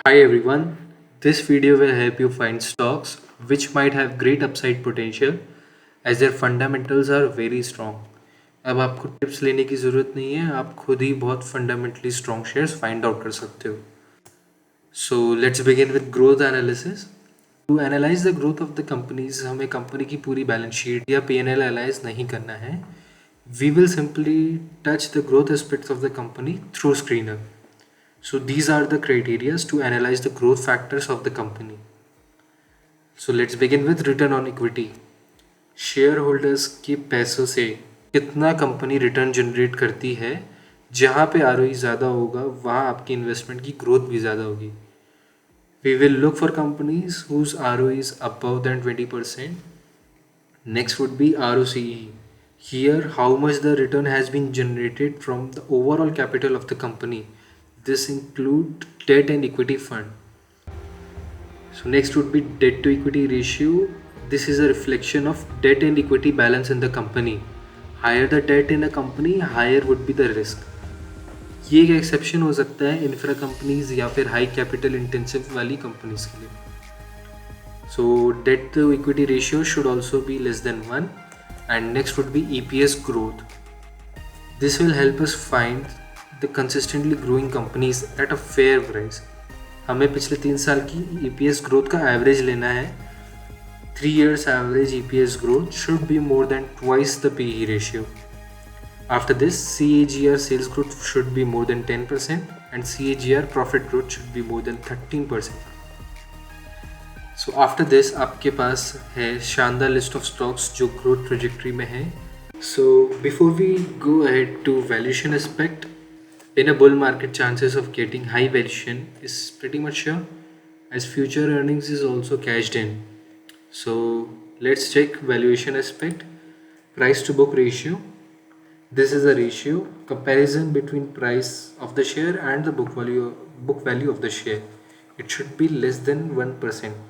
Hi everyone, this video will help you find stocks which might have great upside potential as their fundamentals are very strong. अब आपको tips लेने की ज़रूरत नहीं है, आप खुद ही बहुत fundamentally strong shares find out कर सकते हो. So let's begin with growth analysis. To analyse the growth of the companies हमें कंपनी की पूरी बैलेंस शीट या P&L एनालाइज नहीं करना है. We will simply touch the growth aspects of the company through screener. So these are the criteria to analyze the growth factors of the company. So let's begin with return on equity. Share के पैसों से कितना company return generate करती है. जहाँ पे ROE ज़्यादा होगा वहाँ आपकी इन्वेस्टमेंट की ग्रोथ भी ज़्यादा होगी. We will look for companies whose ROE is above than 20%. Next would be ROCE. Here, how much the return has been generated from the overall capital of the company. This include debt and equity fund. So next would be debt to equity ratio. This is a reflection of debt and equity balance in the company. Higher the debt in a company, higher would be the risk. ये एक exception हो सकता है infra companies या फिर high capital intensive वाली companies के लिए. So debt to equity ratio should also be less than 1. And next would be EPS growth. This will help us find the consistently growing companies at a fair price. हमें पिछले 3 साल की EPS growth का average लेना है. 3 years average EPS growth should be more than twice the PE ratio. After this, CAGR sales growth should be more than 10% and CAGR profit growth should be more than 13%. So after this, आपके पास है शानदार list of stocks जो growth trajectory में है. So before we go ahead to valuation aspect, in a bull market chances of getting high valuation is pretty much sure as future earnings is also cashed in. So let's check valuation aspect. Price to book ratio. This is a ratio comparison between price of the share and the book value of the share. It should be less than 1%.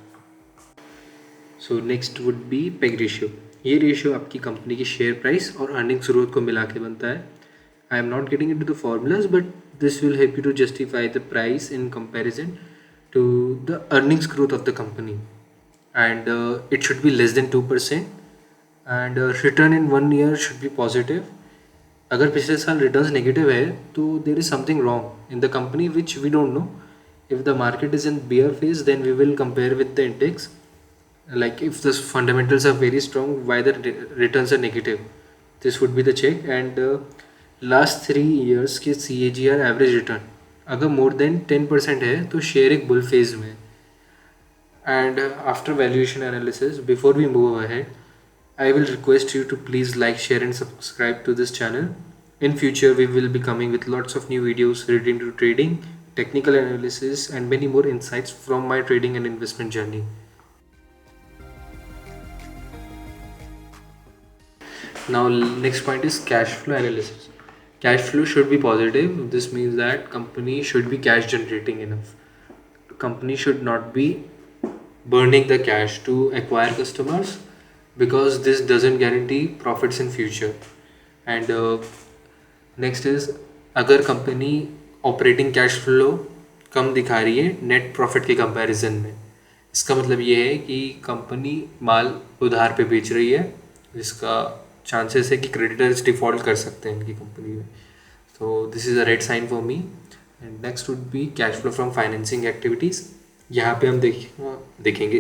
So next would be PEG ratio. ये ratio आपकी company की share price और earnings growth को मिला के बनता है. I am not getting into the formulas but this will help you to justify the price in comparison to the earnings growth of the company. And it should be less than 2%. And return in 1 year should be positive. अगर पिछले साल returns negative है तो there is something wrong in the company which we don't know. If the market is in bear phase then we will compare with the index. Like if the fundamentals are very strong, why the returns are negative, this would be the check. And last 3 years के CAGR average return अगर more than 10% है तो share एक bull phase में. And after valuation analysis before we move ahead, I will request you to please like, share and subscribe to this channel. In future we will be coming with lots of new videos relating to trading, technical analysis and many more insights from my trading and investment journey. Now next point is cash flow analysis. Cash flow should be positive. This means that company should be cash generating enough. Company should not be burning the cash to acquire customers because this doesn't guarantee profits in future. And next is अगर company operating cash flow कम दिखा रही है net profit के comparison में, इसका मतलब ये है कि कंपनी माल उधार पे बेच रही है जिसका चांसेस है कि क्रेडिटर्स डिफ़ॉल्ट कर सकते हैं इनकी कंपनी में. तो this is a red sign for me. And next would be cash flow from financing activities. यहाँ पे हम देखेंगे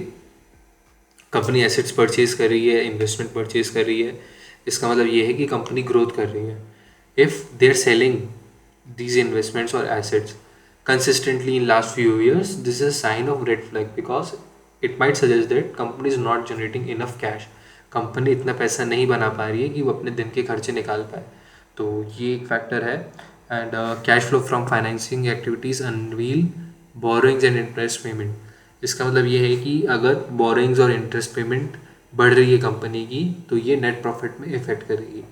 कंपनी एसेट्स परचेज कर रही है, इन्वेस्टमेंट परचेज कर रही है. इसका मतलब ये है कि कंपनी ग्रोथ कर रही है. If they are selling these investments or assets consistently in last few years, this is a sign of red flag because it might suggest that company is not generating enough cash. Company इतना पैसा नहीं बना पा रही है कि वो अपने दिन के खर्चे निकाल पाए. तो ये एक फैक्टर है. And cash flow from financing activities unveil borrowings and interest payment. इसका मतलब ये है कि अगर बोरोइंग्स और इंटरेस्ट पेमेंट बढ़ रही है कंपनी की तो ये नेट प्रॉफिट में इफेक्ट करेगी,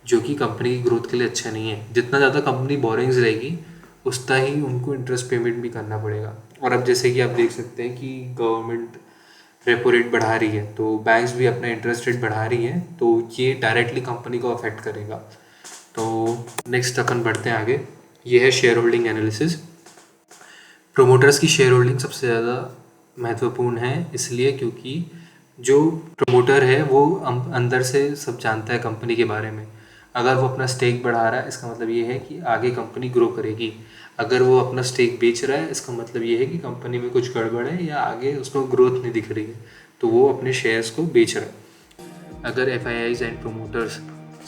जो कि कंपनी की ग्रोथ के लिए अच्छा नहीं है. जितना ज़्यादा कंपनी बोरिंग्स रहेगी उतना ही उनको इंटरेस्ट पेमेंट भी करना पड़ेगा. और अब जैसे कि आप देख सकते हैं कि गवर्नमेंट रेपो रेट बढ़ा रही है तो बैंक्स भी अपना इंटरेस्ट रेट बढ़ा रही हैं, तो ये डायरेक्टली कंपनी को अफेक्ट करेगा. तो नेक्स्ट अपन बढ़ते हैं आगे. ये है शेयर होल्डिंग एनालिसिस. प्रोमोटर्स की शेयर होल्डिंग सबसे ज़्यादा महत्वपूर्ण है, इसलिए क्योंकि जो प्रमोटर है वो अंदर से सब जानता है कंपनी के बारे में। अगर वो अपना स्टेक बढ़ा रहा है, इसका मतलब ये है कि आगे कंपनी ग्रो करेगी। अगर वो अपना स्टेक बेच रहा है, इसका मतलब ये है कि कंपनी में कुछ गड़बड़ है या आगे उसको ग्रोथ नहीं दिख रही है, तो वो अपने शेयर्स को बेच रहा है। अगर FIIs एंड प्रोमोटर्स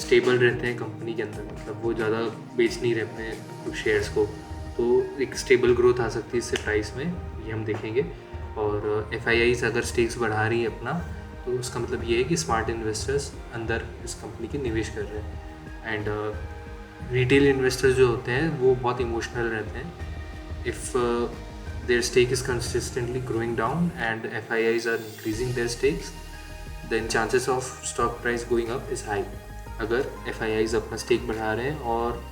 स्टेबल रहते हैं कंपनी के अंदर, मतलब वो ज़्यादा बेच नहीं रहते हैं शेयर्स को, तो एक स्टेबल ग्रोथ आ सकती है इससे प्राइस में, ये हम देखेंगे। और FIIs अगर स्टेक्स बढ़ा रही है अपना, तो उसका मतलब ये है कि स्मार्ट इन्वेस्टर्स अंदर इस कंपनी के निवेश कर रहे हैं। एंड रिटेल इन्वेस्टर्स जो होते हैं वो बहुत इमोशनल रहते हैं। If their stake is consistently growing down and FIIs are increasing their stakes, then chances of stock price going up is high. अगर FIIs अपना स्टेक बढ़ा रहे हैं और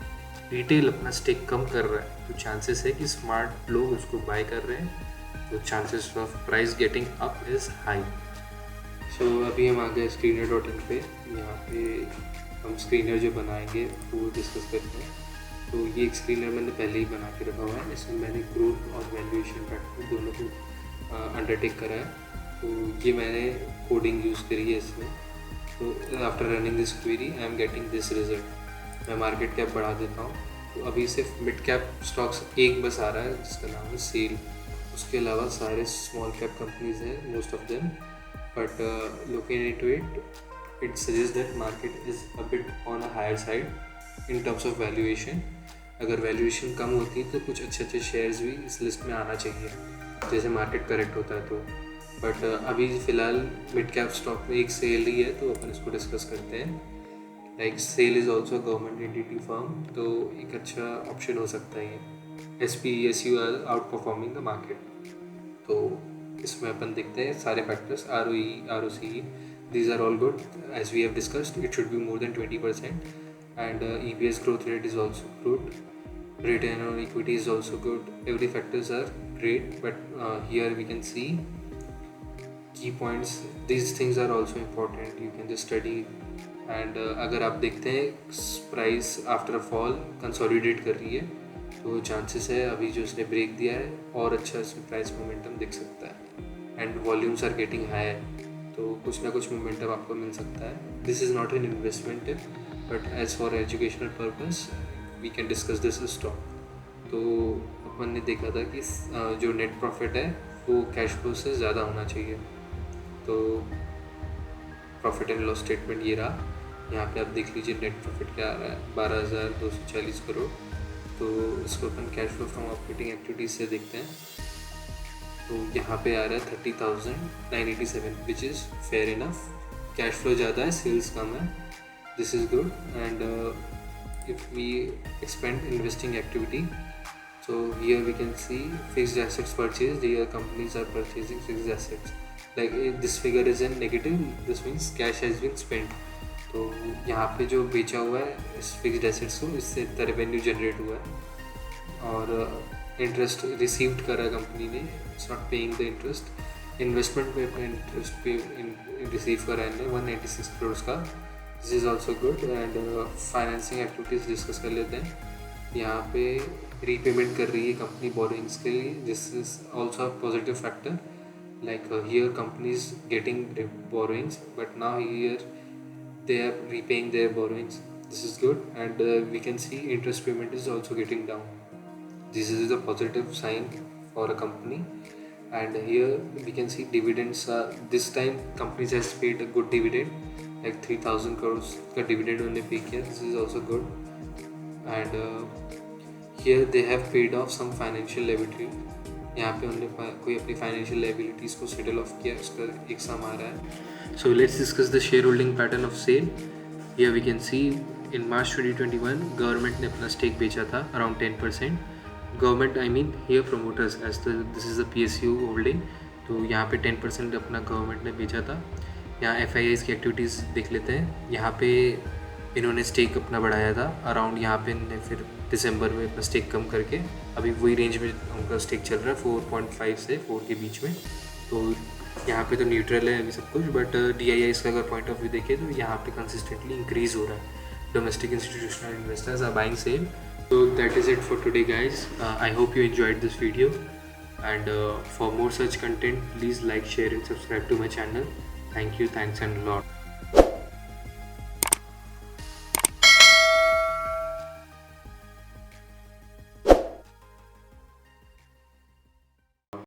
रिटेल अपना स्टेक कम कर रहा है, तो चांसेस है कि स्मार्ट लोग उसको बाय कर रहे हैं, तो chances of price getting up is high. So अभी हम आ गए screener.in पे। यहाँ पे हम स्क्रीनर जो बनाएंगे वो डिस्कस करते हैं। तो ये एक स्क्रीनर मैंने पहले ही बना के रखा हुआ है, इसमें मैंने ग्रोथ और वैल्यूएशन फैक्टर दोनों को अंडरटेक करा है। तो ये मैंने कोडिंग यूज़ करी है इसमें। तो after running this query I am getting this result. मैं मार्केट कैप बढ़ा देता हूँ। तो अभी सिर्फ मिड कैप स्टॉक्स एक बस आ रहा है जिसका नाम है सेल। उसके अलावा सारे स्मॉल कैप कंपनीज हैं, most of them, but looking into it suggests that market is a bit on a higher side in terms of valuation। अगर वैल्यूएशन कम होती तो कुछ अच्छे शेयर्स भी इस लिस्ट में आना चाहिए, जैसे मार्केट करेक्ट होता है तो। बट अभी फ़िलहाल मिड कैप स्टॉक में एक सेल ही है, तो अपन इसको डिस्कस करते हैं। Like SAIL is also government entity firm, तो एक अच्छा ऑप्शन हो सकता है ये। SPESU are outperforming the market. तो इसमें अपन देखते हैं सारे factors, ROE, ROCE, these are all good as we have discussed. It should be more than 20%, and EPS growth rate is also good. Return on equity is also good. Every factors are great, but here we can see key points. These things are also important. You can just study. And अगर आप देखते हैं price after a fall consolidate कर रही है, तो chances है अभी जो उसने ब्रेक दिया है और अच्छा इसमें प्राइस मोमेंटम दिख सकता है। And volumes are getting high, तो कुछ ना कुछ मोमेंटम आपको मिल सकता है। This is not an investment tip, but as for educational purpose we can discuss this stock. तो अपन ने देखा था कि जो नेट प्रॉफिट है वो कैश फ्लो से ज़्यादा होना चाहिए। तो प्रॉफिट एंड लॉस स्टेटमेंट ये रहा। यहाँ पे आप देख लीजिए नेट प्रॉफिट क्या आ रहा है, 12,240 करोड़। तो इसको अपन cash flow from operating activities से देखते हैं। तो यहाँ पे आ रहा है 30,987, which is fair enough. Cash flow ज़्यादा है, सेल्स कम है, this is good. And if we expand investing activity, so here we can see fixed assets purchased. Here companies are purchasing fixed assets. Like this figure is in negative, this means cash has been spent. तो यहाँ पे जो बेचा हुआ है इस fixed assets को, इससे इतना रेवेन्यू जनरेट हुआ है। और इंटरेस्ट रिसीव्ड करा कंपनी ने, it's not paying the interest. Investment में अपने इंटरेस्ट पे रिसीव करा है 196 करोड़ का, this is also good. And financing activities discuss कर लेते हैं। यहाँ पे रीपेमेंट कर रही है कंपनी बोरोइंग्स के लिए, this is also a positive factor. Like here company is getting borrowings, but now here they are repaying their borrowings, this is good। And we can see interest payment is also getting down, this is a positive sign for a company। And here we can see dividends, this time companies has paid a good dividend, like 3,000 crores का dividend उन्होंने पे किया, this is also good। And here they have paid off some financial liability, यहाँ पे उन्होंने कोई अपनी financial liabilities को सेटल ऑफ किया, उसका एक सम आ रहा है। So let's discuss the shareholding pattern of SAIL. Here we can see in March 2021 government ने अपना स्टेक बेचा था around 10%। Government I mean here promoters, as this is the PSU holding. तो यहाँ पे 10% अपना गवर्नमेंट ने बेचा था। यहाँ FIIs की एक्टिविटीज़ देख लेते हैं। यहाँ पे इन्होंने स्टेक अपना बढ़ाया था अराउंड, यहाँ पे इन्होंने फिर दिसंबर में अपना स्टेक कम करके अभी वही रेंज में उनका स्टेक चल रहा है 4.5 से 4 के बीच में। तो यहाँ पे तो न्यूट्रल है अभी सब कुछ, बट DIIs का अगर पॉइंट ऑफ व्यू देखें तो यहाँ पे कंसिस्टेंटली इंक्रीज़ हो रहा है। Domestic institutional investors are buying SAIL. So that is it for today guys। I hope you enjoyed this video। And for more such content, please like, share, and subscribe to my channel. Thank you, thanks, and a lot.